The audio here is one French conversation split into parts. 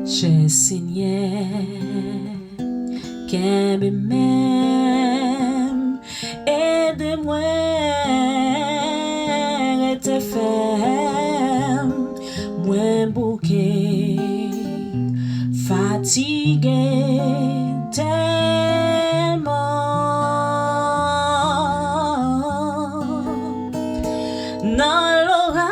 Cher Seigneur, qu'aime même, aide-moi et te faire, moins bouquet, fatigué tellement. Dans l'orage,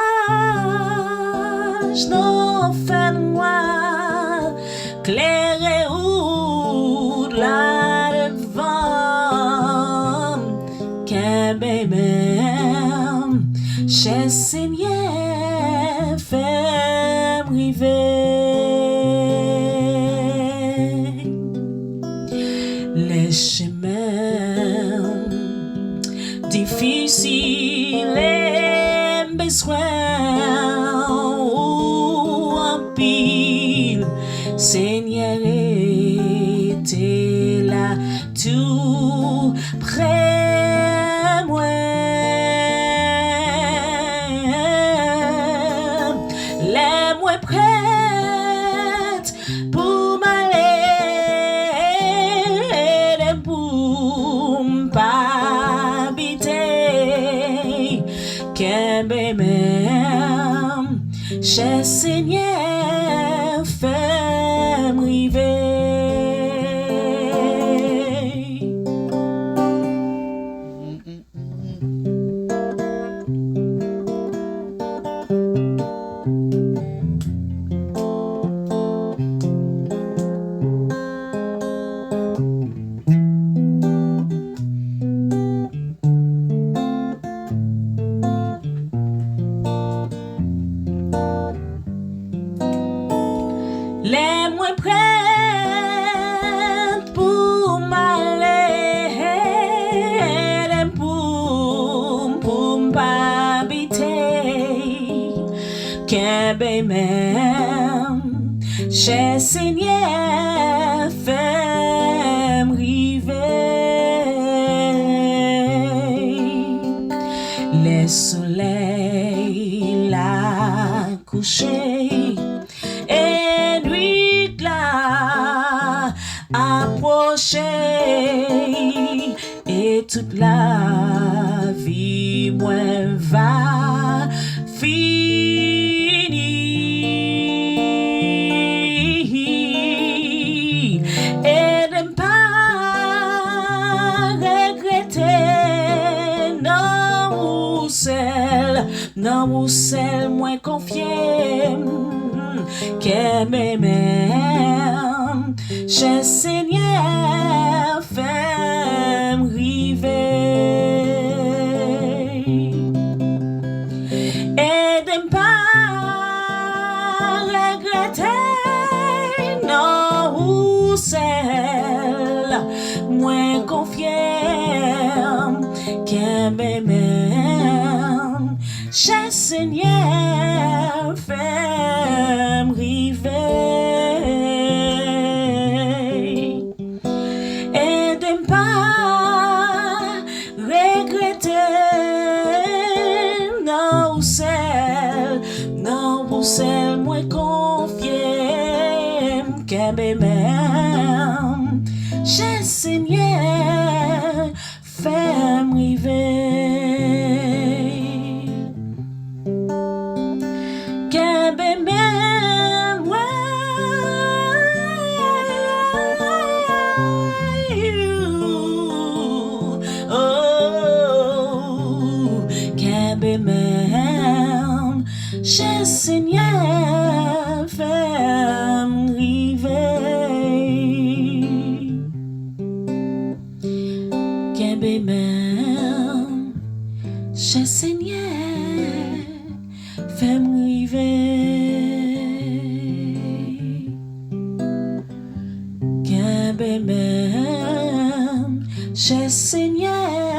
non fait noir, clair ou là devant, qu'un bébé, cher Seigneur, fait briver les chemins difficiles, les besoins ou en pile. Seigneur était là tout près moi. Les moins prête pour m'aller, pour pas habiter, qu'un bébé, cher Seigneur, fait m'river. Les moins prêtes pour m'aller, pour pas habiter, qu'un même, cher Seigneur, fait m'river. Les soleils là couchés et nuit là approcher, et toute la vie moins va finir, et ne pas regretter non ou celle moins confiée, qu'aime même, cher Seigneur, fait m'river, et de pas regretter non ou celle moins confiée, qu'aime même, cher Seigneur, fait m'river, et de ne pas regretter non ou celle moins confiée, qu'aime même, cher Seigneur, fait m'river. Même, cher Seigneur, fait m'river, qu'un même, cher Seigneur, fait m'river, qu'un même, cher Seigneur.